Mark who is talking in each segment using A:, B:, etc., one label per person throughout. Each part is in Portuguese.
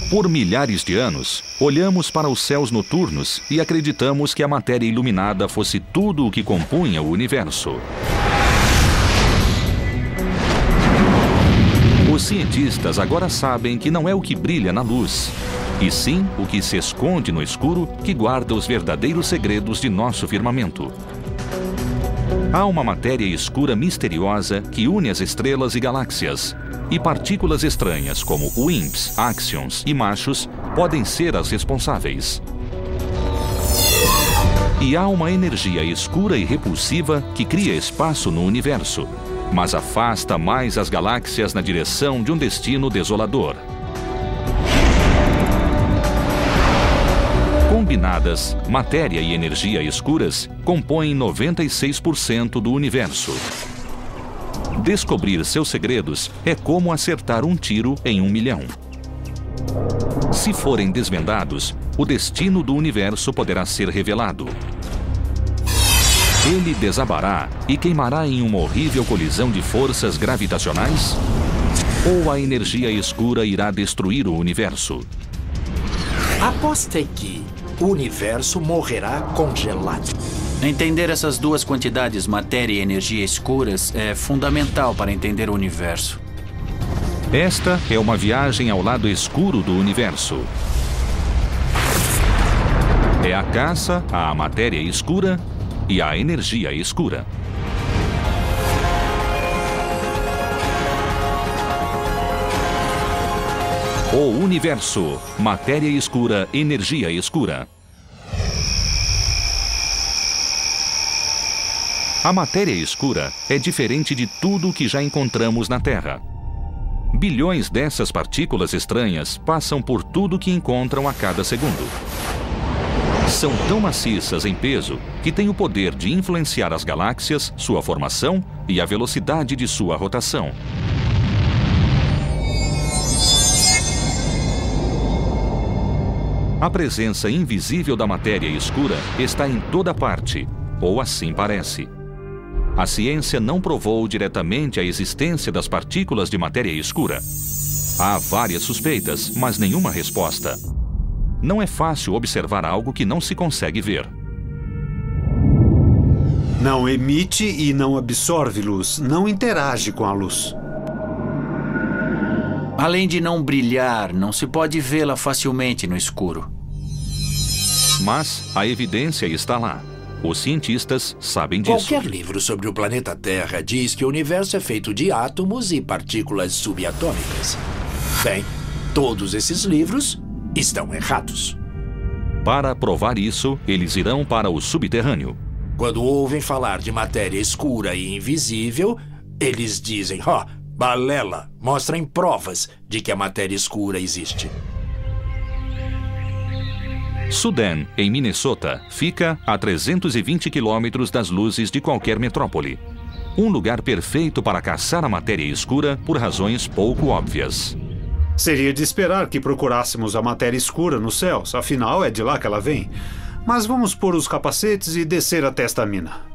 A: Por milhares de anos, olhamos para os céus noturnos e acreditamos que a matéria iluminada fosse tudo o que compunha o universo. Os cientistas agora sabem que não é o que brilha na luz, e sim o que se esconde no escuro que guarda os verdadeiros segredos de nosso firmamento. Há uma matéria escura misteriosa que une as estrelas e galáxias, e partículas estranhas como WIMPs, áxions e machos podem ser as responsáveis. E há uma energia escura e repulsiva que cria espaço no universo, mas afasta mais as galáxias na direção de um destino desolador. Combinadas, matéria e energia escuras compõem 96% do universo. Descobrir seus segredos é como acertar um tiro em 1 milhão. Se forem desvendados, o destino do universo poderá ser revelado. Ele desabará e queimará em uma horrível colisão de forças gravitacionais? Ou a energia escura irá destruir o universo?
B: Apostei que o universo morrerá congelado.
C: Entender essas duas quantidades, matéria e energia escuras, é fundamental para entender o universo.
A: Esta é uma viagem ao lado escuro do universo. É a caça à matéria escura e à energia escura. O universo, matéria escura, energia escura. A matéria escura é diferente de tudo o que já encontramos na Terra. Bilhões dessas partículas estranhas passam por tudo que encontram a cada segundo. São tão maciças em peso que têm o poder de influenciar as galáxias, sua formação e a velocidade de sua rotação. A presença invisível da matéria escura está em toda parte, ou assim parece. A ciência não provou diretamente a existência das partículas de matéria escura. Há várias suspeitas, mas nenhuma resposta. Não é fácil observar algo que não se consegue ver.
D: Não emite e não absorve luz, não interage com a luz.
C: Além de não brilhar, não se pode vê-la facilmente no escuro.
A: Mas a evidência está lá. Os cientistas sabem disso.
B: Qualquer livro sobre o planeta Terra diz que o universo é feito de átomos e partículas subatômicas. Bem, todos esses livros estão errados.
A: Para provar isso, eles irão para o subterrâneo.
B: Quando ouvem falar de matéria escura e invisível, eles dizem, balela, mostrem provas de que a matéria escura existe.
A: Sudan, em Minnesota, fica a 320 quilômetros das luzes de qualquer metrópole. Um lugar perfeito para caçar a matéria escura por razões pouco óbvias.
D: Seria de esperar que procurássemos a matéria escura nos céus, afinal é de lá que ela vem. Mas vamos pôr os capacetes e descer até esta mina.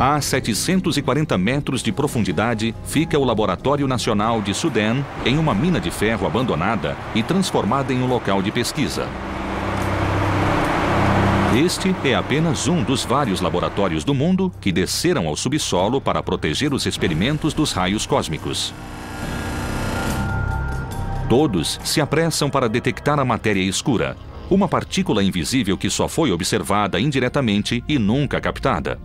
A: A 740 metros de profundidade fica o Laboratório Nacional de Sudan, em uma mina de ferro abandonada e transformada em um local de pesquisa. Este é apenas um dos vários laboratórios do mundo que desceram ao subsolo para proteger os experimentos dos raios cósmicos. Todos se apressam para detectar a matéria escura, uma partícula invisível que só foi observada indiretamente e nunca captada.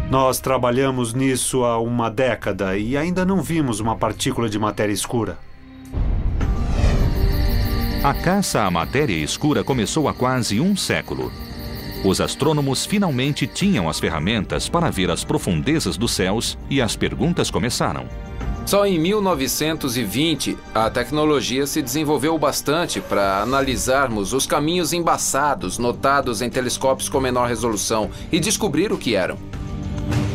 D: Nós trabalhamos nisso há uma década e ainda não vimos uma partícula de matéria escura.
A: A caça à matéria escura começou há quase um século. Os astrônomos finalmente tinham as ferramentas para ver as profundezas dos céus e as perguntas começaram.
E: Só em 1920, a tecnologia se desenvolveu bastante para analisarmos os caminhos embaçados notados em telescópios com menor resolução e descobrir o que eram.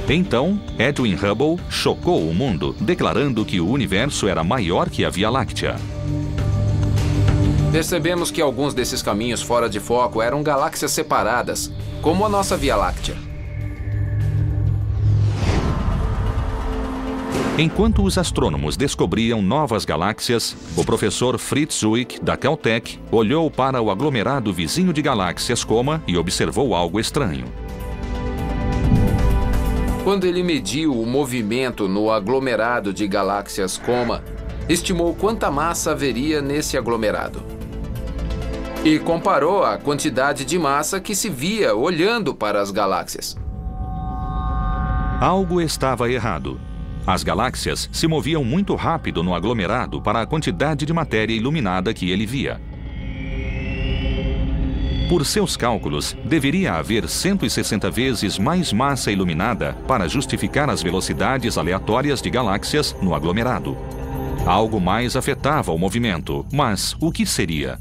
A: Então, Edwin Hubble chocou o mundo, declarando que o universo era maior que a Via Láctea.
E: Percebemos que alguns desses caminhos fora de foco eram galáxias separadas, como a nossa Via Láctea.
A: Enquanto os astrônomos descobriam novas galáxias, o professor Fritz Zwick, da Caltech, olhou para o aglomerado vizinho de galáxias Coma e observou algo estranho.
E: Quando ele mediu o movimento no aglomerado de galáxias Coma, estimou quanta massa haveria nesse aglomerado. E comparou a quantidade de massa que se via olhando para as galáxias.
A: Algo estava errado. As galáxias se moviam muito rápido no aglomerado para a quantidade de matéria iluminada que ele via. Por seus cálculos, deveria haver 160 vezes mais massa iluminada para justificar as velocidades aleatórias de galáxias no aglomerado. Algo mais afetava o movimento, mas o que seria?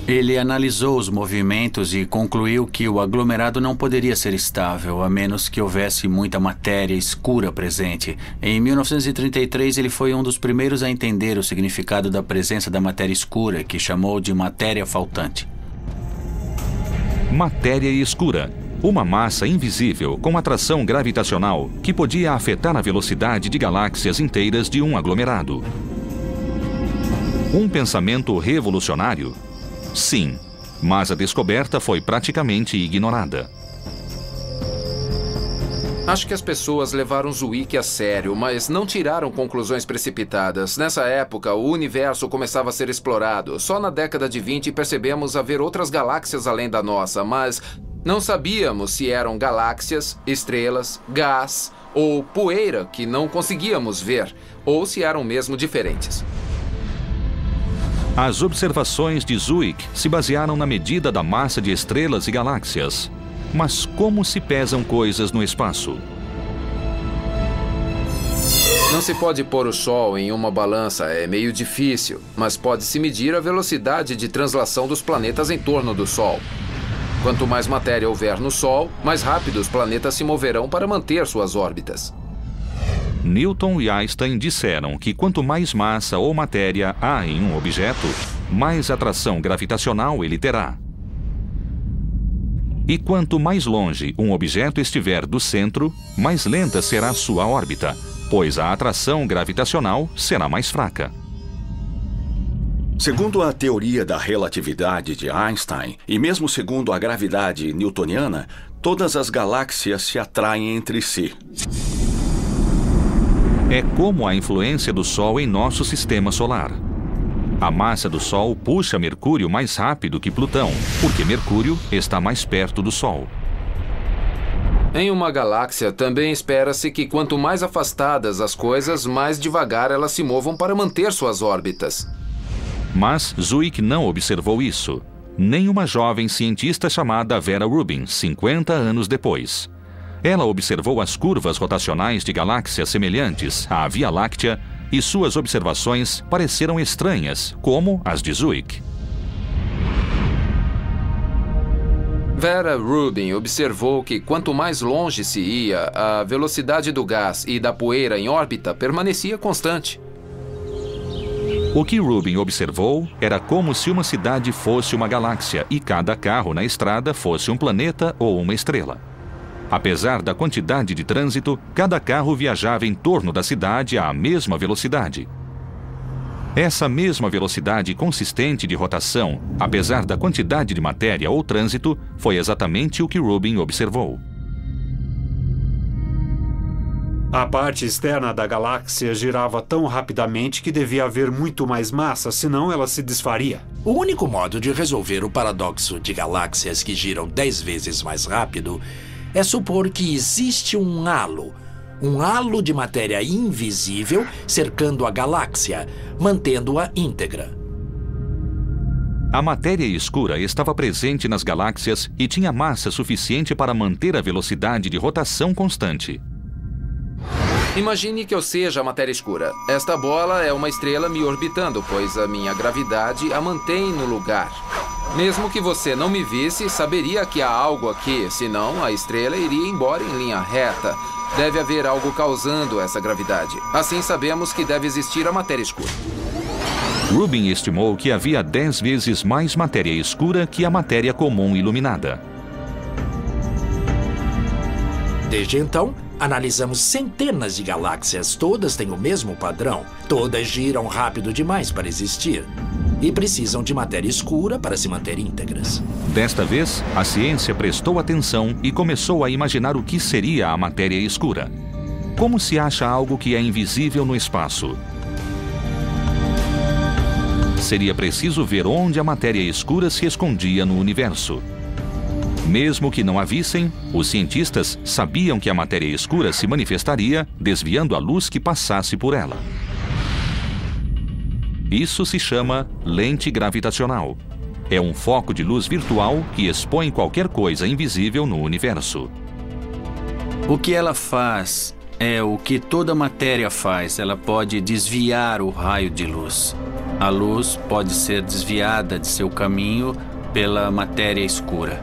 C: Ele analisou os movimentos e concluiu que o aglomerado não poderia ser estável, a menos que houvesse muita matéria escura presente. Em 1933, ele foi um dos primeiros a entender o significado da presença da matéria escura, que chamou de matéria faltante.
A: Matéria escura. Uma massa invisível com atração gravitacional que podia afetar a velocidade de galáxias inteiras de um aglomerado. Um pensamento revolucionário? Sim, mas a descoberta foi praticamente ignorada.
E: Acho que as pessoas levaram Zwick a sério, mas não tiraram conclusões precipitadas. Nessa época, o universo começava a ser explorado. Só na década de 20 percebemos haver outras galáxias além da nossa, mas não sabíamos se eram galáxias, estrelas, gás ou poeira que não conseguíamos ver, ou se eram mesmo diferentes.
A: As observações de Zwick se basearam na medida da massa de estrelas e galáxias. Mas como se pesam coisas no espaço?
E: Não se pode pôr o Sol em uma balança, é meio difícil, mas pode-se medir a velocidade de translação dos planetas em torno do Sol. Quanto mais matéria houver no Sol, mais rápido os planetas se moverão para manter suas órbitas.
A: Newton e Einstein disseram que quanto mais massa ou matéria há em um objeto, mais atração gravitacional ele terá. E quanto mais longe um objeto estiver do centro, mais lenta será sua órbita, pois a atração gravitacional será mais fraca.
F: Segundo a teoria da relatividade de Einstein, e mesmo segundo a gravidade newtoniana, todas as galáxias se atraem entre si.
A: É como a influência do Sol em nosso sistema solar. A massa do Sol puxa Mercúrio mais rápido que Plutão, porque Mercúrio está mais perto do Sol.
E: Em uma galáxia, também espera-se que quanto mais afastadas as coisas, mais devagar elas se movam para manter suas órbitas.
A: Mas Zwick não observou isso. Nem uma jovem cientista chamada Vera Rubin, 50 anos depois. Ela observou as curvas rotacionais de galáxias semelhantes à Via Láctea e suas observações pareceram estranhas, como as de Zwick.
E: Vera Rubin observou que quanto mais longe se ia, a velocidade do gás e da poeira em órbita permanecia constante.
A: O que Rubin observou era como se uma cidade fosse uma galáxia e cada carro na estrada fosse um planeta ou uma estrela. Apesar da quantidade de trânsito, cada carro viajava em torno da cidade à mesma velocidade. Essa mesma velocidade consistente de rotação, apesar da quantidade de matéria ou trânsito, foi exatamente o que Rubin observou.
D: A parte externa da galáxia girava tão rapidamente que devia haver muito mais massa, senão ela se desfaria.
B: O único modo de resolver o paradoxo de galáxias que giram 10 vezes mais rápido é supor que existe um halo de matéria invisível cercando a galáxia, mantendo-a íntegra.
A: A matéria escura estava presente nas galáxias e tinha massa suficiente para manter a velocidade de rotação constante.
E: Imagine que eu seja a matéria escura. Esta bola é uma estrela me orbitando, pois a minha gravidade a mantém no lugar. Mesmo que você não me visse, saberia que há algo aqui, senão a estrela iria embora em linha reta. Deve haver algo causando essa gravidade. Assim sabemos que deve existir a matéria escura.
A: Rubin estimou que havia 10 vezes mais matéria escura que a matéria comum iluminada.
B: Desde então, Analisamos centenas de galáxias, todas têm o mesmo padrão. Todas giram rápido demais para existir e precisam de matéria escura para se manter íntegras.
A: Desta vez, a ciência prestou atenção e começou a imaginar o que seria a matéria escura. Como se acha algo que é invisível no espaço? Seria preciso ver onde a matéria escura se escondia no universo. Mesmo que não a vissem, os cientistas sabiam que a matéria escura se manifestaria desviando a luz que passasse por ela. Isso se chama lente gravitacional. É um foco de luz virtual que expõe qualquer coisa invisível no universo.
C: O que ela faz é o que toda matéria faz. Ela pode desviar o raio de luz. A luz pode ser desviada de seu caminho pela matéria escura.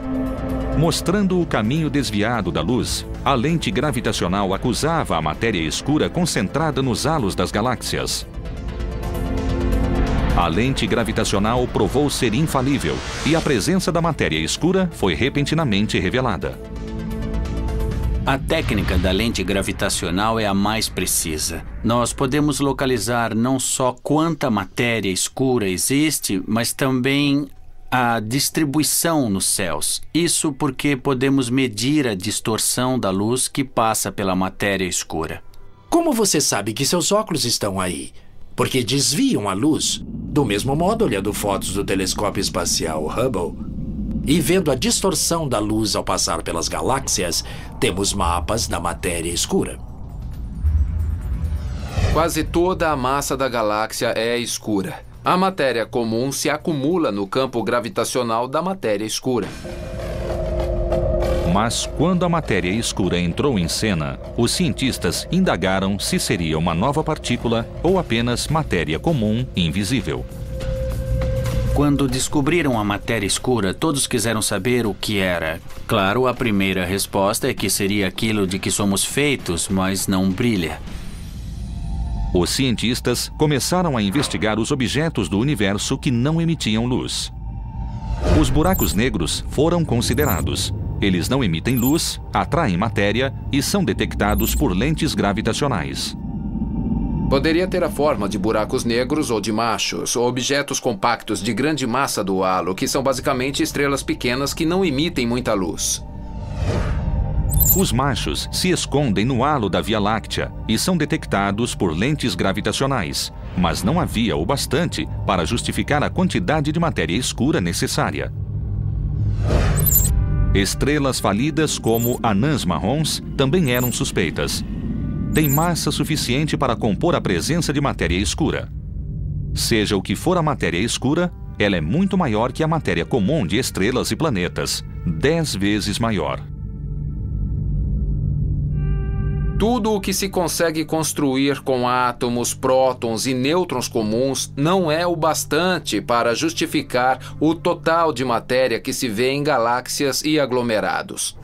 A: Mostrando o caminho desviado da luz, a lente gravitacional acusava a matéria escura concentrada nos halos das galáxias. A lente gravitacional provou ser infalível e a presença da matéria escura foi repentinamente revelada.
C: A técnica da lente gravitacional é a mais precisa. Nós podemos localizar não só quanta matéria escura existe, mas também a distribuição nos céus. Isso porque podemos medir a distorção da luz que passa pela matéria escura.
B: Como você sabe que seus óculos estão aí? Porque desviam a luz. Do mesmo modo, olhando fotos do telescópio espacial Hubble e vendo a distorção da luz ao passar pelas galáxias, temos mapas da matéria escura.
E: Quase toda a massa da galáxia é escura. A matéria comum se acumula no campo gravitacional da matéria escura.
A: Mas quando a matéria escura entrou em cena, os cientistas indagaram se seria uma nova partícula ou apenas matéria comum invisível.
C: Quando descobriram a matéria escura, todos quiseram saber o que era. Claro, a primeira resposta é que seria aquilo de que somos feitos, mas não brilha.
A: Os cientistas começaram a investigar os objetos do universo que não emitiam luz. Os buracos negros foram considerados. Eles não emitem luz, atraem matéria e são detectados por lentes gravitacionais.
E: Poderia ter a forma de buracos negros ou de machos, ou objetos compactos de grande massa do halo, que são basicamente estrelas pequenas que não emitem muita luz.
A: Os machos se escondem no halo da Via Láctea e são detectados por lentes gravitacionais, mas não havia o bastante para justificar a quantidade de matéria escura necessária. Estrelas falidas como anãs marrons também eram suspeitas. Têm massa suficiente para compor a presença de matéria escura. Seja o que for a matéria escura, ela é muito maior que a matéria comum de estrelas e planetas, 10 vezes maior.
E: Tudo o que se consegue construir com átomos, prótons e nêutrons comuns não é o bastante para justificar o total de matéria que se vê em galáxias e aglomerados.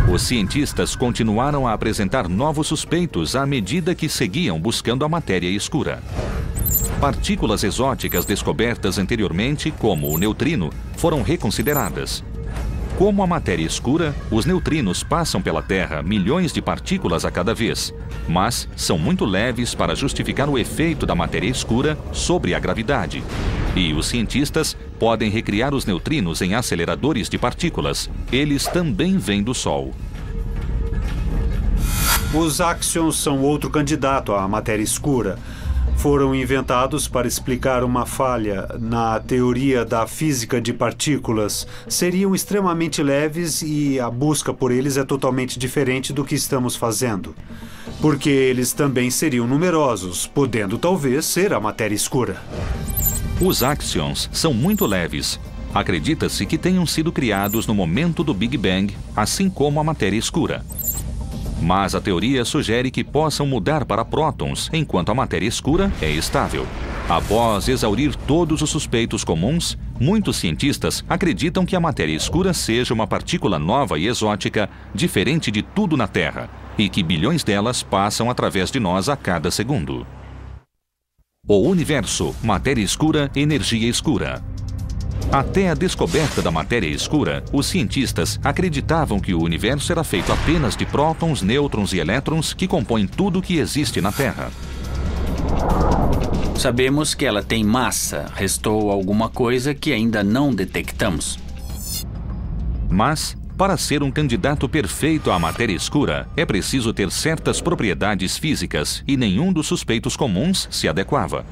A: Os cientistas continuaram a apresentar novos suspeitos à medida que seguiam buscando a matéria escura. Partículas exóticas descobertas anteriormente, como o neutrino, foram reconsideradas. Como a matéria escura, os neutrinos passam pela Terra milhões de partículas a cada vez, mas são muito leves para justificar o efeito da matéria escura sobre a gravidade. E os cientistas podem recriar os neutrinos em aceleradores de partículas. Eles também vêm do Sol.
D: Os axions são outro candidato à matéria escura. Foram inventados para explicar uma falha na teoria da física de partículas. Seriam extremamente leves e a busca por eles é totalmente diferente do que estamos fazendo. Porque eles também seriam numerosos, podendo talvez ser a matéria escura.
A: Os axions são muito leves. Acredita-se que tenham sido criados no momento do Big Bang, assim como a matéria escura. Mas a teoria sugere que possam mudar para prótons, enquanto a matéria escura é estável. Após exaurir todos os suspeitos comuns, muitos cientistas acreditam que a matéria escura seja uma partícula nova e exótica, diferente de tudo na Terra, e que bilhões delas passam através de nós a cada segundo. O universo, matéria escura, energia escura. Até a descoberta da matéria escura, os cientistas acreditavam que o universo era feito apenas de prótons, nêutrons e elétrons que compõem tudo que existe na Terra.
C: Sabemos que ela tem massa. Restou alguma coisa que ainda não detectamos.
A: Mas, para ser um candidato perfeito à matéria escura, é preciso ter certas propriedades físicas e nenhum dos suspeitos comuns se adequava.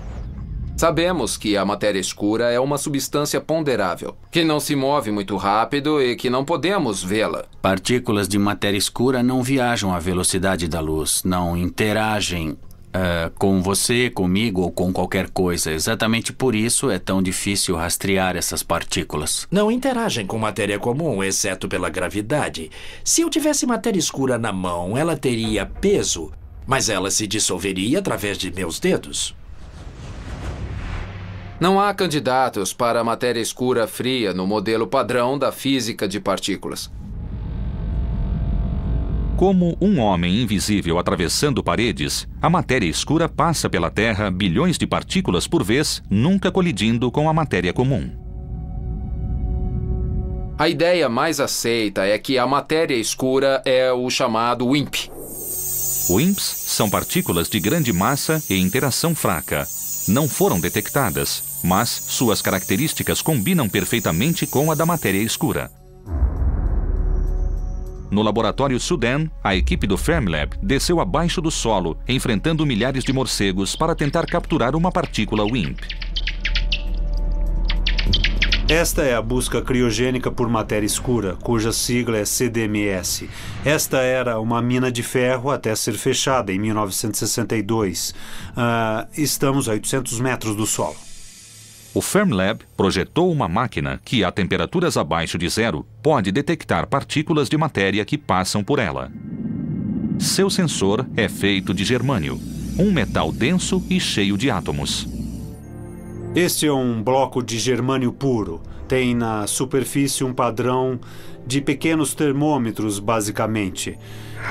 E: Sabemos que a matéria escura é uma substância ponderável, que não se move muito rápido e que não podemos vê-la.
C: Partículas de matéria escura não viajam à velocidade da luz, não interagem com você, comigo ou com qualquer coisa. Exatamente por isso é tão difícil rastrear essas partículas.
B: Não interagem com matéria comum, exceto pela gravidade. Se eu tivesse matéria escura na mão, ela teria peso, mas ela se dissolveria através de meus dedos.
E: Não há candidatos para a matéria escura fria no modelo padrão da física de partículas.
A: Como um homem invisível atravessando paredes, a matéria escura passa pela Terra bilhões de partículas por vez, nunca colidindo com a matéria comum.
E: A ideia mais aceita é que a matéria escura é o chamado WIMP.
A: WIMPs são partículas de grande massa e interação fraca. Não foram detectadas, mas suas características combinam perfeitamente com a da matéria escura. No laboratório Sudan, a equipe do Fermilab desceu abaixo do solo, enfrentando milhares de morcegos para tentar capturar uma partícula WIMP.
D: Esta é a busca criogênica por matéria escura, cuja sigla é CDMS. Esta era uma mina de ferro até ser fechada em 1962. Estamos a 800 metros do solo.
A: O Fermilab projetou uma máquina que, a temperaturas abaixo de zero, pode detectar partículas de matéria que passam por ela. Seu sensor é feito de germânio, um metal denso e cheio de átomos.
D: Este é um bloco de germânio puro. Tem na superfície um padrão de pequenos termômetros, basicamente,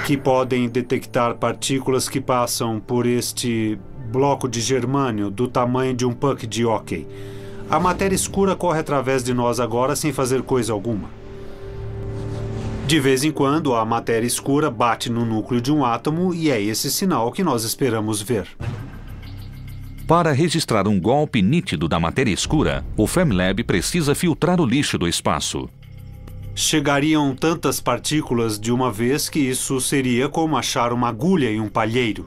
D: que podem detectar partículas que passam por este bloco de germânio do tamanho de um puck de hóquei. A matéria escura corre através de nós agora sem fazer coisa alguma. De vez em quando, a matéria escura bate no núcleo de um átomo e é esse sinal que nós esperamos ver.
A: Para registrar um golpe nítido da matéria escura, o Fermilab precisa filtrar o lixo do espaço.
D: Chegariam tantas partículas de uma vez que isso seria como achar uma agulha em um palheiro.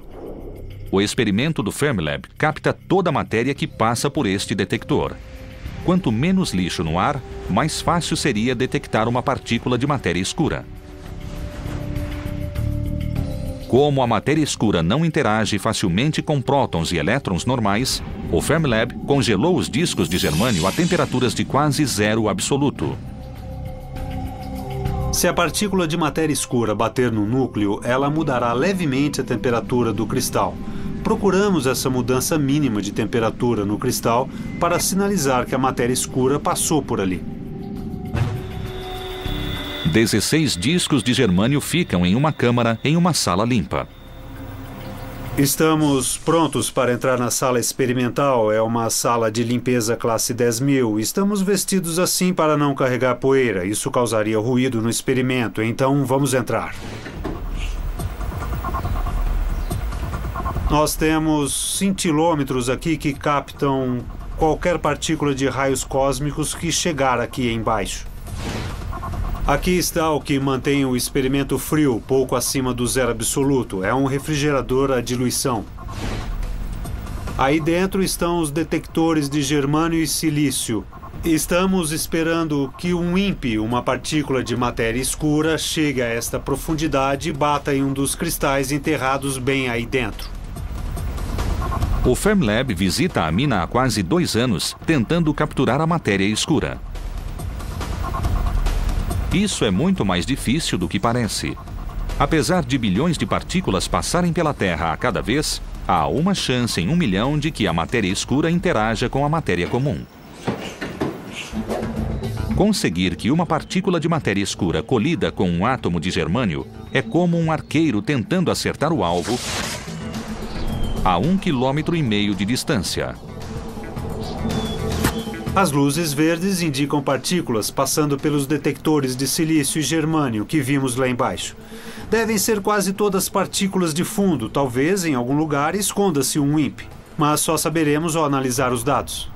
A: O experimento do Fermilab capta toda a matéria que passa por este detector. Quanto menos lixo no ar, mais fácil seria detectar uma partícula de matéria escura. Como a matéria escura não interage facilmente com prótons e elétrons normais, o Fermilab congelou os discos de germânio a temperaturas de quase zero absoluto.
D: Se a partícula de matéria escura bater no núcleo, ela mudará levemente a temperatura do cristal. Procuramos essa mudança mínima de temperatura no cristal para sinalizar que a matéria escura passou por ali.
A: 16 discos de germânio ficam em uma câmara em uma sala limpa.
D: Estamos prontos para entrar na sala experimental. É uma sala de limpeza classe 10.000. Estamos vestidos assim para não carregar poeira. Isso causaria ruído no experimento, então vamos entrar. Nós temos cintilômetros aqui que captam qualquer partícula de raios cósmicos que chegar aqui embaixo. Aqui está o que mantém o experimento frio, pouco acima do zero absoluto. É um refrigerador a diluição. Aí dentro estão os detectores de germânio e silício. Estamos esperando que um WIMP, uma partícula de matéria escura, chegue a esta profundidade e bata em um dos cristais enterrados bem aí dentro.
A: O Fermilab visita a mina há quase 2 anos, tentando capturar a matéria escura. Isso é muito mais difícil do que parece. Apesar de bilhões de partículas passarem pela Terra a cada vez, há uma chance em 1 milhão de que a matéria escura interaja com a matéria comum. Conseguir que uma partícula de matéria escura colida com um átomo de germânio é como um arqueiro tentando acertar o alvo a 1,5 km de distância.
D: As luzes verdes indicam partículas passando pelos detectores de silício e germânio que vimos lá embaixo. Devem ser quase todas partículas de fundo, talvez em algum lugar esconda-se um WIMP, mas só saberemos ao analisar os dados.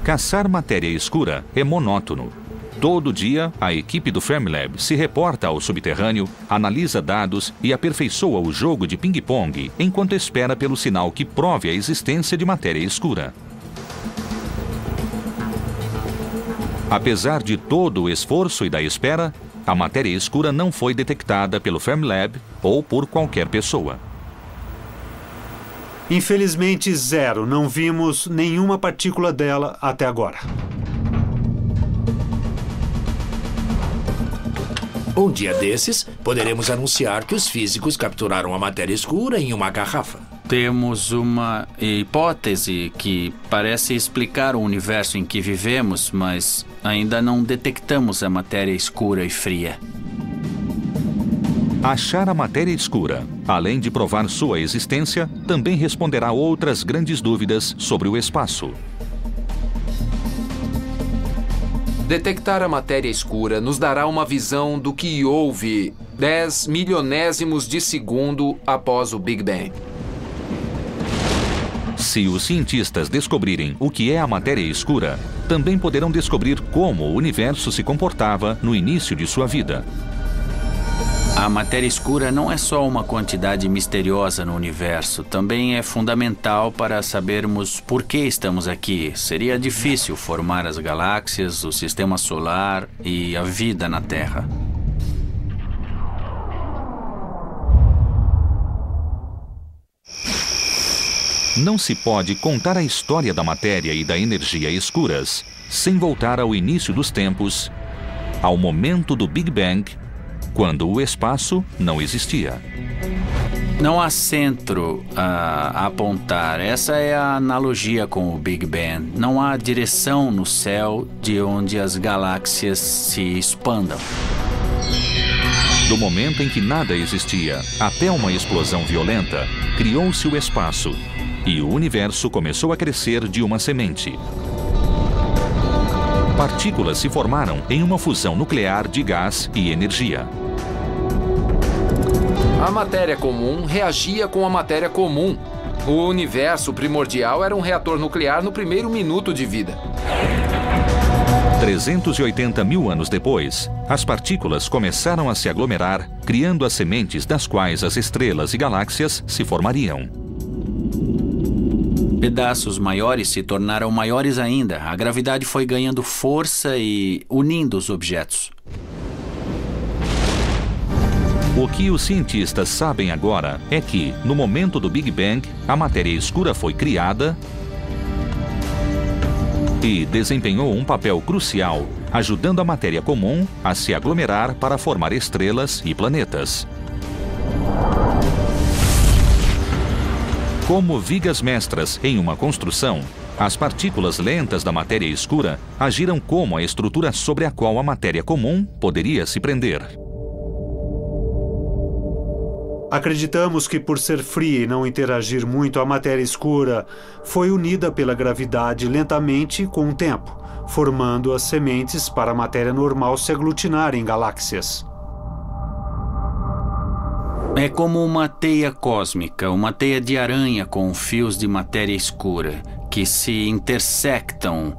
A: Caçar matéria escura é monótono. Todo dia, a equipe do Fermilab se reporta ao subterrâneo, analisa dados e aperfeiçoa o jogo de ping-pong enquanto espera pelo sinal que prove a existência de matéria escura. Apesar de todo o esforço e da espera, a matéria escura não foi detectada pelo Fermilab ou por qualquer pessoa.
D: Infelizmente, zero. Não vimos nenhuma partícula dela até agora.
B: Um dia desses, poderemos anunciar que os físicos capturaram a matéria escura em uma garrafa.
C: Temos uma hipótese que parece explicar o universo em que vivemos, mas ainda não detectamos a matéria escura e fria.
A: Achar a matéria escura, além de provar sua existência, também responderá outras grandes dúvidas sobre o espaço.
E: Detectar a matéria escura nos dará uma visão do que houve 10 milionésimos de segundo após o Big Bang.
A: Se os cientistas descobrirem o que é a matéria escura, também poderão descobrir como o universo se comportava no início de sua vida.
C: A matéria escura não é só uma quantidade misteriosa no universo, também é fundamental para sabermos por que estamos aqui. Seria difícil formar as galáxias, o sistema solar e a vida na Terra.
A: Não se pode contar a história da matéria e da energia escuras sem voltar ao início dos tempos, ao momento do Big Bang, quando o espaço não existia.
C: Não há centro a apontar. Essa é a analogia com o Big Bang. Não há direção no céu de onde as galáxias se expandam.
A: Do momento em que nada existia até uma explosão violenta, criou-se o espaço e o universo começou a crescer de uma semente. Partículas se formaram em uma fusão nuclear de gás e energia.
E: A matéria comum reagia com a matéria comum. O universo primordial era um reator nuclear no primeiro minuto de vida.
A: 380 mil anos depois, as partículas começaram a se aglomerar, criando as sementes das quais as estrelas e galáxias se formariam.
C: Pedaços maiores se tornaram maiores ainda. A gravidade foi ganhando força e unindo os objetos.
A: O que os cientistas sabem agora é que, no momento do Big Bang, a matéria escura foi criada e desempenhou um papel crucial, ajudando a matéria comum a se aglomerar para formar estrelas e planetas. Como vigas mestras em uma construção, as partículas lentas da matéria escura agiram como a estrutura sobre a qual a matéria comum poderia se prender.
D: Acreditamos que, por ser fria e não interagir muito, a matéria escura foi unida pela gravidade lentamente com o tempo, formando as sementes para a matéria normal se aglutinar em galáxias.
C: É como uma teia cósmica, uma teia de aranha com fios de matéria escura, que se intersectam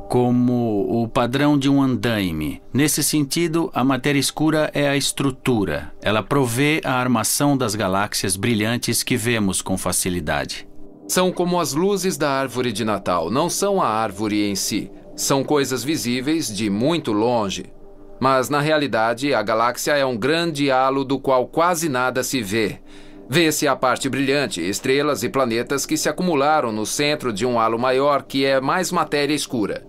C: como o padrão de um andaime. Nesse sentido, a matéria escura é a estrutura. Ela provê a armação das galáxias brilhantes que vemos com facilidade.
E: São como as luzes da árvore de Natal. Não são a árvore em si. São coisas visíveis de muito longe. Mas, na realidade, a galáxia é um grande halo do qual quase nada se vê. Vê-se a parte brilhante, estrelas e planetas que se acumularam no centro de um halo maior que é mais matéria escura.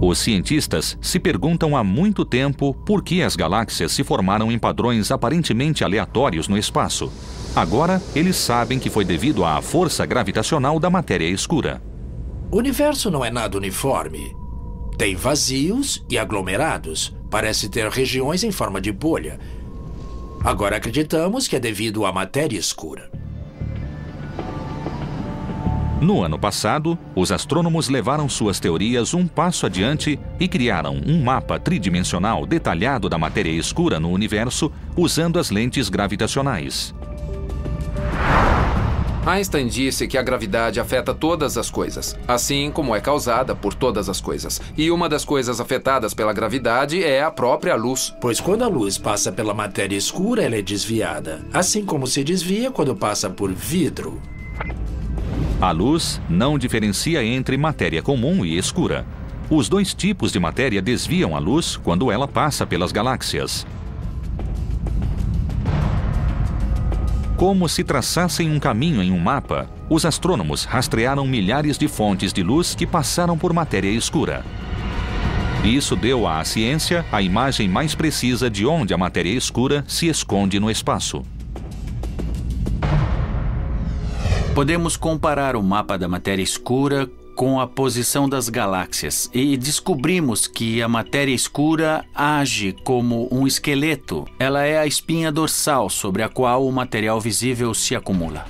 A: Os cientistas se perguntam há muito tempo por que as galáxias se formaram em padrões aparentemente aleatórios no espaço. Agora, eles sabem que foi devido à força gravitacional da matéria escura.
B: O universo não é nada uniforme. Tem vazios e aglomerados. Parece ter regiões em forma de bolha. Agora acreditamos que é devido à matéria escura.
A: No ano passado, os astrônomos levaram suas teorias um passo adiante e criaram um mapa tridimensional detalhado da matéria escura no universo usando as lentes gravitacionais.
E: Einstein disse que a gravidade afeta todas as coisas, assim como é causada por todas as coisas. E uma das coisas afetadas pela gravidade é a própria luz.
B: Pois quando a luz passa pela matéria escura, ela é desviada, assim como se desvia quando passa por vidro.
A: A luz não diferencia entre matéria comum e escura. Os dois tipos de matéria desviam a luz quando ela passa pelas galáxias. Como se traçassem um caminho em um mapa, os astrônomos rastrearam milhares de fontes de luz que passaram por matéria escura. Isso deu à ciência a imagem mais precisa de onde a matéria escura se esconde no espaço.
C: Podemos comparar o mapa da matéria escura com a posição das galáxias e descobrimos que a matéria escura age como um esqueleto. Ela é a espinha dorsal sobre a qual o material visível se acumula.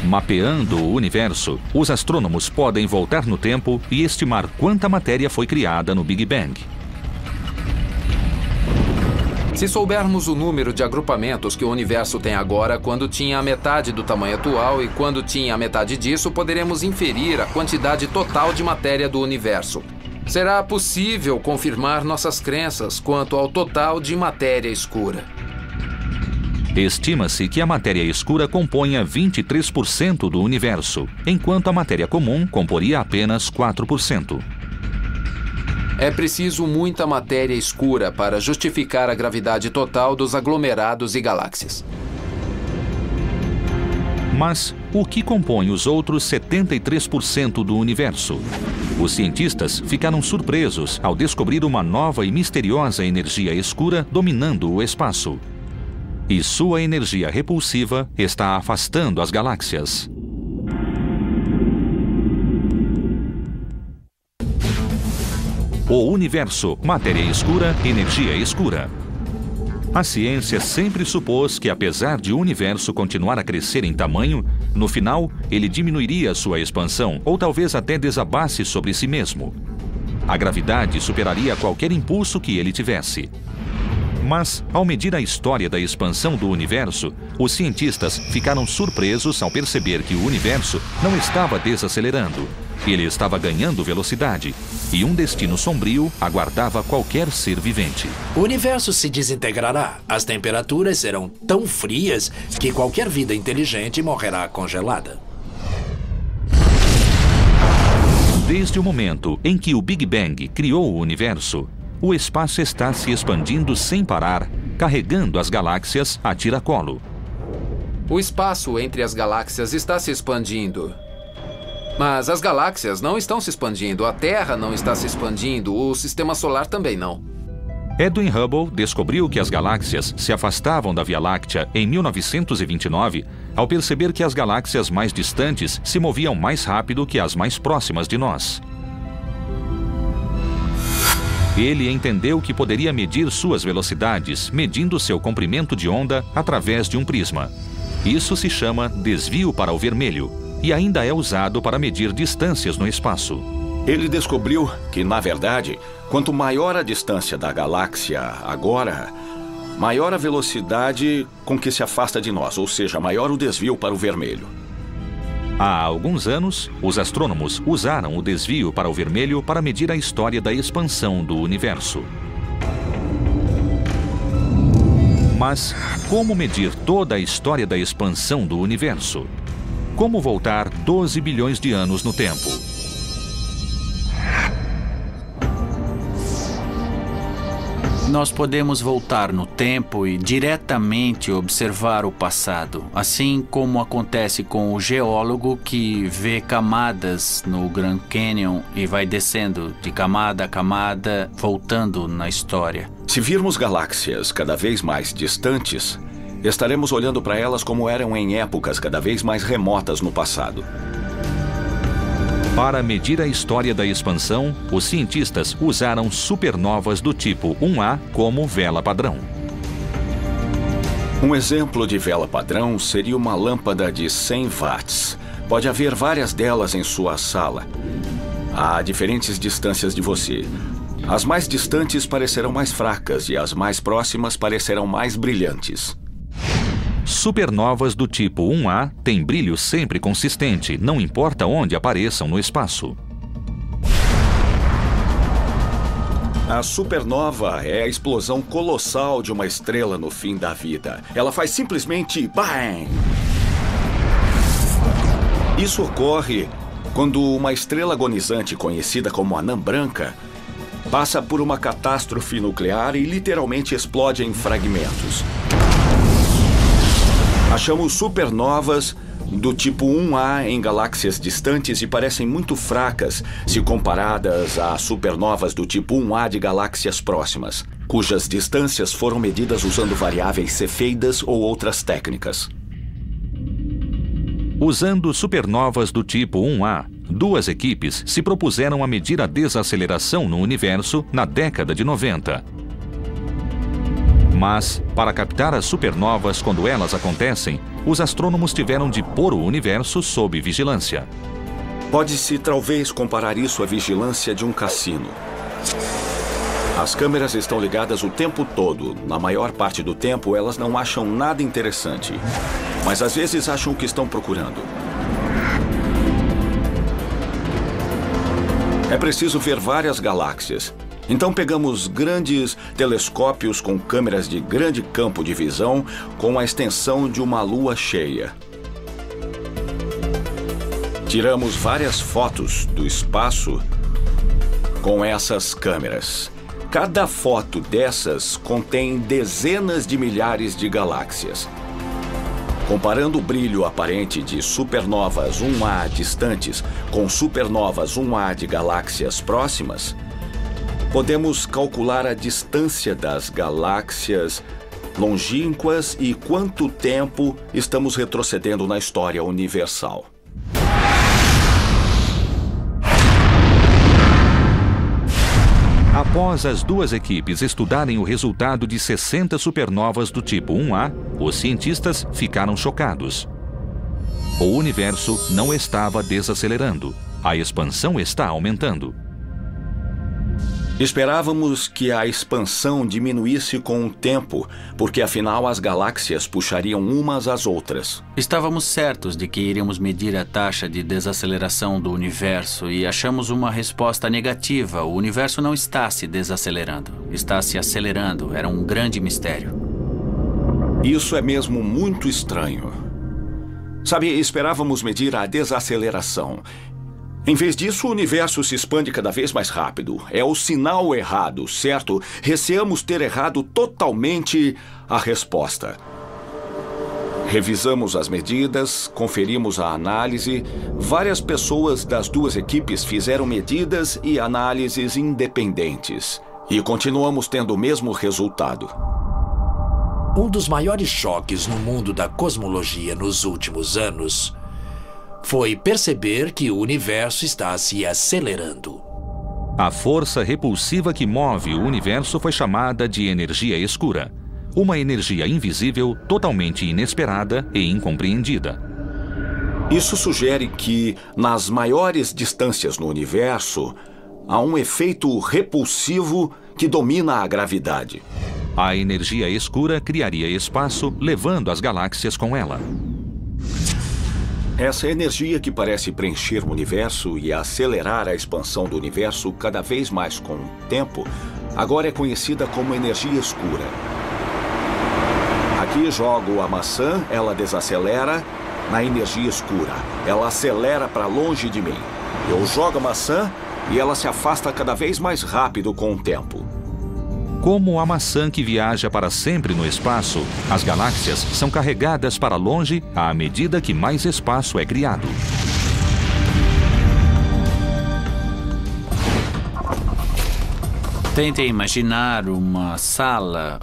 A: Mapeando o universo, os astrônomos podem voltar no tempo e estimar quanta matéria foi criada no Big Bang.
E: Se soubermos o número de agrupamentos que o universo tem agora, quando tinha a metade do tamanho atual e quando tinha a metade disso, poderemos inferir a quantidade total de matéria do universo. Será possível confirmar nossas crenças quanto ao total de matéria escura.
A: Estima-se que a matéria escura componha 23% do universo, enquanto a matéria comum comporia apenas 4%.
E: É preciso muita matéria escura para justificar a gravidade total dos aglomerados e galáxias.
A: Mas o que compõe os outros 73% do universo? Os cientistas ficaram surpresos ao descobrir uma nova e misteriosa energia escura dominando o espaço. E sua energia repulsiva está afastando as galáxias. O universo, matéria escura, energia escura. A ciência sempre supôs que, apesar de o universo continuar a crescer em tamanho, no final ele diminuiria sua expansão ou talvez até desabasse sobre si mesmo. A gravidade superaria qualquer impulso que ele tivesse. Mas, ao medir a história da expansão do universo, os cientistas ficaram surpresos ao perceber que o universo não estava desacelerando. Ele estava ganhando velocidade, e um destino sombrio aguardava qualquer ser vivente.
B: O universo se desintegrará. As temperaturas serão tão frias que qualquer vida inteligente morrerá congelada.
A: Desde o momento em que o Big Bang criou o universo, o espaço está se expandindo sem parar, carregando as galáxias a tiracolo.
E: O espaço entre as galáxias está se expandindo. Mas as galáxias não estão se expandindo, a Terra não está se expandindo, o Sistema Solar também não.
A: Edwin Hubble descobriu que as galáxias se afastavam da Via Láctea em 1929, ao perceber que as galáxias mais distantes se moviam mais rápido que as mais próximas de nós. Ele entendeu que poderia medir suas velocidades, medindo seu comprimento de onda através de um prisma. Isso se chama desvio para o vermelho e ainda é usado para medir distâncias no espaço.
F: Ele descobriu que, na verdade, quanto maior a distância da galáxia agora, maior a velocidade com que se afasta de nós, ou seja, maior o desvio para o vermelho.
A: Há alguns anos, os astrônomos usaram o desvio para o vermelho para medir a história da expansão do universo. Mas como medir toda a história da expansão do universo? Como voltar 12 bilhões de anos no tempo?
C: Nós podemos voltar no tempo e diretamente observar o passado, assim como acontece com o geólogo que vê camadas no Grand Canyon e vai descendo de camada a camada, voltando na história.
F: Se virmos galáxias cada vez mais distantes, estaremos olhando para elas como eram em épocas cada vez mais remotas no passado.
A: Para medir a história da expansão, os cientistas usaram supernovas do tipo 1A como vela padrão.
F: Um exemplo de vela padrão seria uma lâmpada de 100 watts. Pode haver várias delas em sua sala, a diferentes distâncias de você. As mais distantes parecerão mais fracas e as mais próximas parecerão mais brilhantes.
A: Supernovas do tipo 1A têm brilho sempre consistente, não importa onde apareçam no espaço.
F: A supernova é a explosão colossal de uma estrela no fim da vida. Ela faz simplesmente BAM! Isso ocorre quando uma estrela agonizante conhecida como anã branca passa por uma catástrofe nuclear e literalmente explode em fragmentos. Achamos supernovas do tipo 1A em galáxias distantes e parecem muito fracas se comparadas a supernovas do tipo 1A de galáxias próximas, cujas distâncias foram medidas usando variáveis cefeidas ou outras técnicas.
A: Usando supernovas do tipo 1A, duas equipes se propuseram a medir a desaceleração no universo na década de 90. Mas, para captar as supernovas quando elas acontecem, os astrônomos tiveram de pôr o universo sob vigilância.
F: Pode-se talvez comparar isso à vigilância de um cassino. As câmeras estão ligadas o tempo todo. Na maior parte do tempo, elas não acham nada interessante. Mas às vezes acham o que estão procurando. É preciso ver várias galáxias. Então pegamos grandes telescópios com câmeras de grande campo de visão com a extensão de uma lua cheia. Tiramos várias fotos do espaço com essas câmeras. Cada foto dessas contém dezenas de milhares de galáxias. Comparando o brilho aparente de supernovas 1A distantes com supernovas 1A de galáxias próximas, podemos calcular a distância das galáxias longínquas e quanto tempo estamos retrocedendo na história universal.
A: Após as duas equipes estudarem o resultado de 60 supernovas do tipo 1A, os cientistas ficaram chocados. O universo não estava desacelerando. A expansão está aumentando.
F: Esperávamos que a expansão diminuísse com o tempo, porque afinal as galáxias puxariam umas às outras.
C: Estávamos certos de que iríamos medir a taxa de desaceleração do universo e achamos uma resposta negativa. O universo não está se desacelerando, está se acelerando. Era um grande mistério.
F: Isso é mesmo muito estranho. Sabe, esperávamos medir a desaceleração. Em vez disso, o universo se expande cada vez mais rápido. É o sinal errado, certo? Receamos ter errado totalmente a resposta. Revisamos as medidas, conferimos a análise. Várias pessoas das duas equipes fizeram medidas e análises independentes. E continuamos tendo o mesmo resultado.
B: Um dos maiores choques no mundo da cosmologia nos últimos anos foi perceber que o universo está se acelerando.
A: A força repulsiva que move o universo foi chamada de energia escura. Uma energia invisível, totalmente inesperada e incompreendida.
F: Isso sugere que, nas maiores distâncias no universo, há um efeito repulsivo que domina a gravidade.
A: A energia escura criaria espaço, levando as galáxias com ela.
F: Essa energia que parece preencher o universo e acelerar a expansão do universo cada vez mais com o tempo, agora é conhecida como energia escura. Aqui jogo a maçã, ela desacelera na energia escura. Ela acelera para longe de mim. Eu jogo a maçã e ela se afasta cada vez mais rápido com o tempo.
A: Como a maçã que viaja para sempre no espaço, as galáxias são carregadas para longe à medida que mais espaço é criado.
C: Tentem imaginar uma sala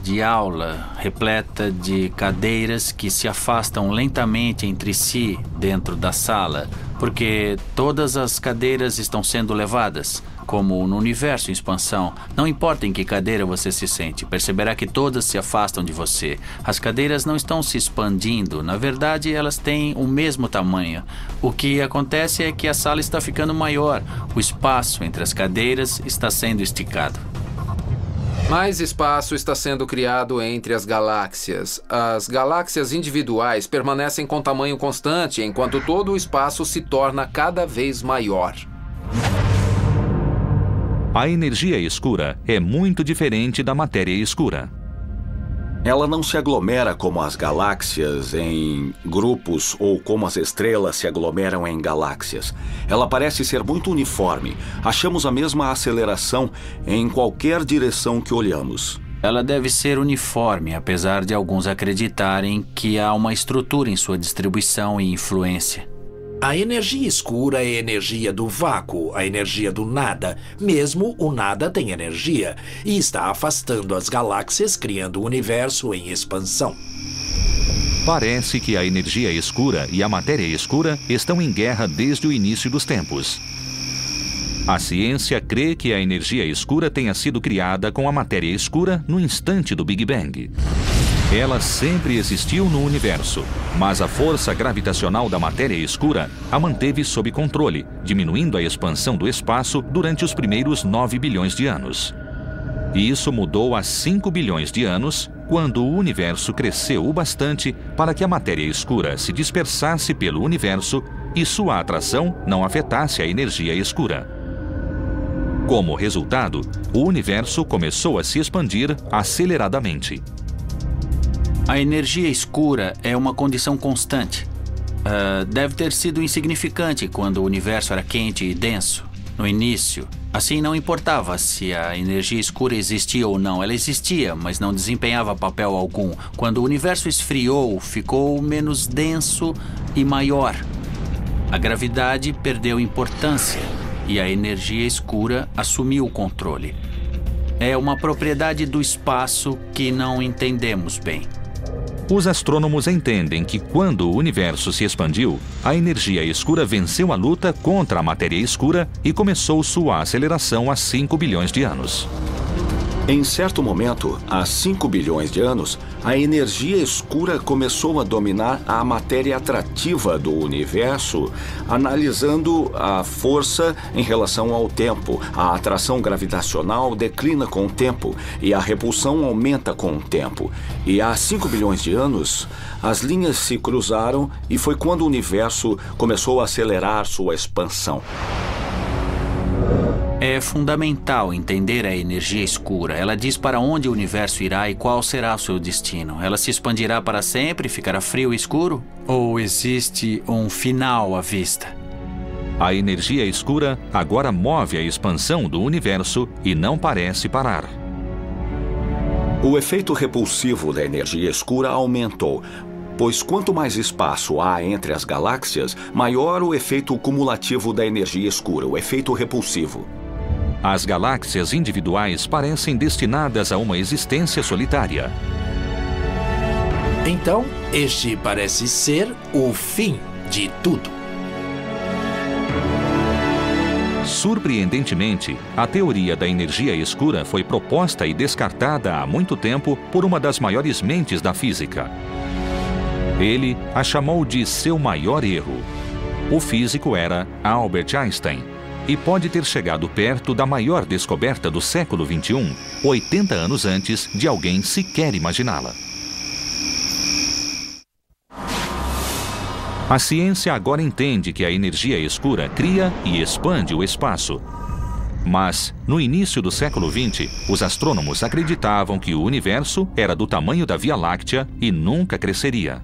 C: de aula repleta de cadeiras que se afastam lentamente entre si dentro da sala, porque todas as cadeiras estão sendo levadas. como no universo em expansão. Não importa em que cadeira você se sente, perceberá que todas se afastam de você. As cadeiras não estão se expandindo, na verdade elas têm o mesmo tamanho. O que acontece é que a sala está ficando maior, o espaço entre as cadeiras está sendo esticado.
E: Mais espaço está sendo criado entre as galáxias. As galáxias individuais permanecem com tamanho constante, enquanto todo o espaço se torna cada vez maior.
A: A energia escura é muito diferente da matéria escura.
F: Ela não se aglomera como as galáxias em grupos ou como as estrelas se aglomeram em galáxias. Ela parece ser muito uniforme. Achamos a mesma aceleração em qualquer direção que olhamos.
C: Ela deve ser uniforme, apesar de alguns acreditarem que há uma estrutura em sua distribuição e influência.
B: A energia escura é a energia do vácuo, a energia do nada. Mesmo o nada tem energia e está afastando as galáxias, criando o universo em expansão.
A: Parece que a energia escura e a matéria escura estão em guerra desde o início dos tempos. A ciência crê que a energia escura tenha sido criada com a matéria escura no instante do Big Bang. Ela sempre existiu no universo, mas a força gravitacional da matéria escura a manteve sob controle, diminuindo a expansão do espaço durante os primeiros 9 bilhões de anos. E isso mudou há 5 bilhões de anos, quando o universo cresceu o bastante para que a matéria escura se dispersasse pelo universo e sua atração não afetasse a energia escura. Como resultado, o universo começou a se expandir aceleradamente.
C: A energia escura é uma condição constante. Deve ter sido insignificante quando o universo era quente e denso. No início, assim não importava se a energia escura existia ou não. Ela existia, mas não desempenhava papel algum. Quando o universo esfriou, ficou menos denso e maior. A gravidade perdeu importância e a energia escura assumiu o controle. É uma propriedade do espaço que não entendemos bem.
A: Os astrônomos entendem que quando o universo se expandiu, a energia escura venceu a luta contra a matéria escura e começou sua aceleração há 5 bilhões de anos.
F: Em certo momento, há 5 bilhões de anos, a energia escura começou a dominar a matéria atrativa do universo, analisando a força em relação ao tempo. A atração gravitacional declina com o tempo e a repulsão aumenta com o tempo. E há 5 bilhões de anos, as linhas se cruzaram e foi quando o universo começou a acelerar sua expansão.
C: É fundamental entender a energia escura. Ela diz para onde o universo irá e qual será o seu destino. Ela se expandirá para sempre, ficará frio e escuro? Ou existe um final à vista?
A: A energia escura agora move a expansão do universo e não parece parar.
F: O efeito repulsivo da energia escura aumentou, pois quanto mais espaço há entre as galáxias, maior o efeito cumulativo da energia escura, o efeito repulsivo.
A: As galáxias individuais parecem destinadas a uma existência solitária.
B: Então, este parece ser o fim de tudo.
A: Surpreendentemente, a teoria da energia escura foi proposta e descartada há muito tempo por uma das maiores mentes da física. Ele a chamou de seu maior erro. O físico era Albert Einstein. E pode ter chegado perto da maior descoberta do século XXI, 80 anos antes de alguém sequer imaginá-la. A ciência agora entende que a energia escura cria e expande o espaço. Mas, no início do século XX, os astrônomos acreditavam que o universo era do tamanho da Via Láctea e nunca cresceria.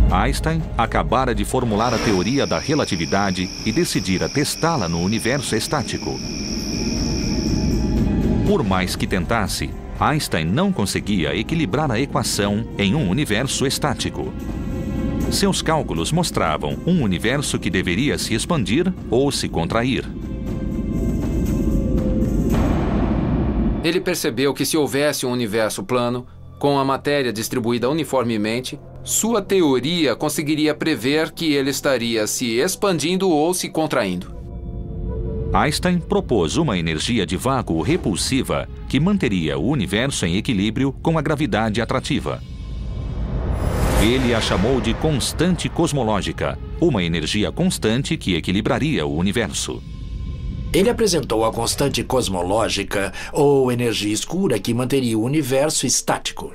A: Einstein acabara de formular a teoria da relatividade e decidira testá-la no universo estático. Por mais que tentasse, Einstein não conseguia equilibrar a equação em um universo estático. Seus cálculos mostravam um universo que deveria se expandir ou se contrair.
E: Ele percebeu que se houvesse um universo plano, com a matéria distribuída uniformemente, Sua teoria conseguiria prever que ele estaria se expandindo ou se contraindo.
A: Einstein propôs uma energia de vácuo repulsiva que manteria o universo em equilíbrio com a gravidade atrativa. Ele a chamou de constante cosmológica, uma energia constante que equilibraria o universo.
B: Ele apresentou a constante cosmológica, ou energia escura, que manteria o universo estático.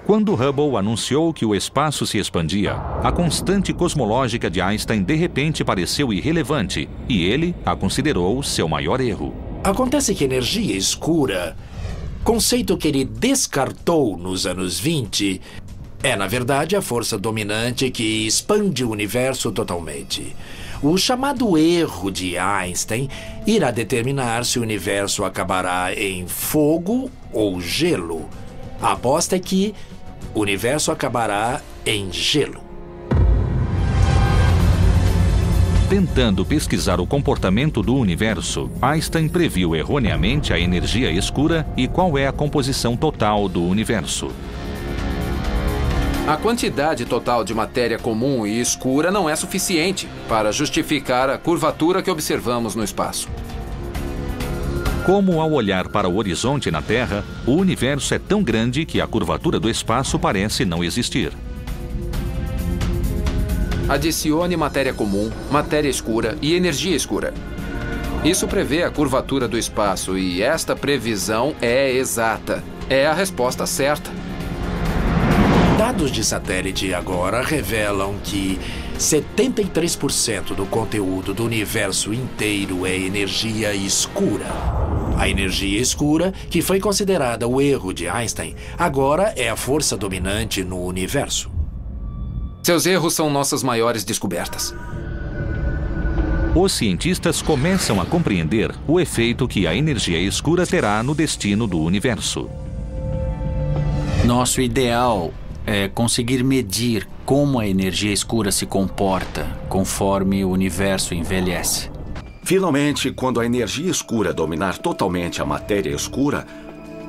A: Quando Hubble anunciou que o espaço se expandia, a constante cosmológica de Einstein de repente pareceu irrelevante e ele a considerou seu maior erro.
B: Acontece que energia escura, conceito que ele descartou nos anos 20, é, na verdade, a força dominante que expande o universo totalmente. O chamado erro de Einstein irá determinar se o universo acabará em fogo ou gelo. A aposta é que o universo acabará em gelo.
A: Tentando pesquisar o comportamento do universo, Einstein previu erroneamente a energia escura e qual é a composição total do universo.
E: A quantidade total de matéria comum e escura não é suficiente para justificar a curvatura que observamos no espaço.
A: Como ao olhar para o horizonte na Terra, o universo é tão grande que a curvatura do espaço parece não existir.
E: Adicione matéria comum, matéria escura e energia escura. Isso prevê a curvatura do espaço e esta previsão é exata. É a resposta certa.
B: Dados de satélite agora revelam que 73% do conteúdo do universo inteiro é energia escura. A energia escura, que foi considerada o erro de Einstein, agora é a força dominante no universo.
E: Seus erros são nossas maiores descobertas.
A: Os cientistas começam a compreender o efeito que a energia escura terá no destino do universo.
C: Nosso ideal é conseguir medir como a energia escura se comporta conforme o universo envelhece.
F: Finalmente, quando a energia escura dominar totalmente a matéria escura,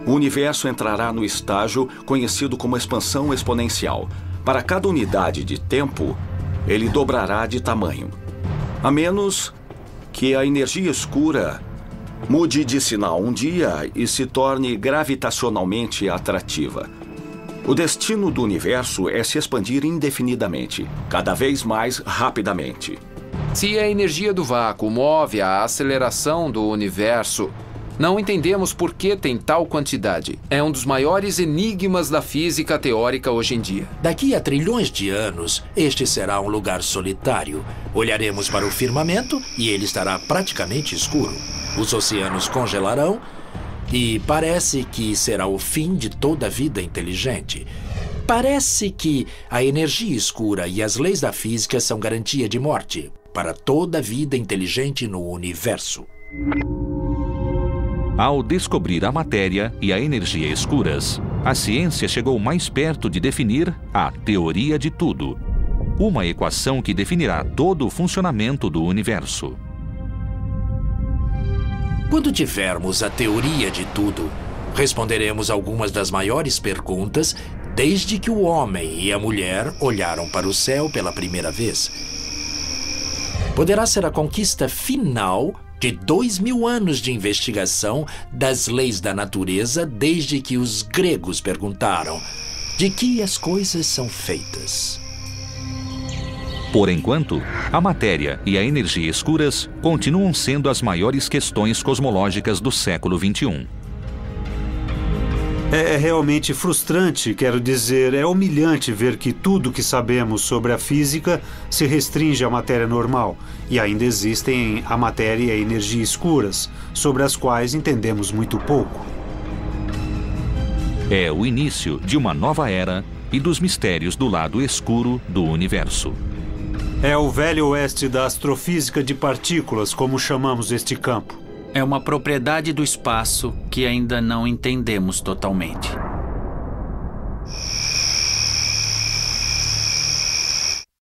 F: o universo entrará no estágio conhecido como expansão exponencial. Para cada unidade de tempo, ele dobrará de tamanho. A menos que a energia escura mude de sinal um dia e se torne gravitacionalmente atrativa. O destino do universo é se expandir indefinidamente, cada vez mais rapidamente.
E: Se a energia do vácuo move a aceleração do universo, não entendemos por que tem tal quantidade. É um dos maiores enigmas da física teórica hoje em dia.
B: Daqui a trilhões de anos, este será um lugar solitário. Olharemos para o firmamento e ele estará praticamente escuro. Os oceanos congelarão e parece que será o fim de toda a vida inteligente. Parece que a energia escura e as leis da física são garantia de morte para toda a vida inteligente no universo.
A: Ao descobrir a matéria e a energia escuras, a ciência chegou mais perto de definir a teoria de tudo, uma equação que definirá todo o funcionamento do universo.
B: Quando tivermos a teoria de tudo, responderemos algumas das maiores perguntas desde que o homem e a mulher olharam para o céu pela primeira vez. Poderá ser a conquista final de 2000 anos de investigação das leis da natureza desde que os gregos perguntaram de que as coisas são feitas.
A: Por enquanto, a matéria e a energia escuras continuam sendo as maiores questões cosmológicas do século XXI.
D: É realmente frustrante, quero dizer, é humilhante ver que tudo que sabemos sobre a física se restringe à matéria normal e ainda existem a matéria e a energia escuras, sobre as quais entendemos muito pouco.
A: É o início de uma nova era e dos mistérios do lado escuro do universo.
D: É o velho oeste da astrofísica de partículas, como chamamos este campo.
C: É uma propriedade do espaço que ainda não entendemos totalmente.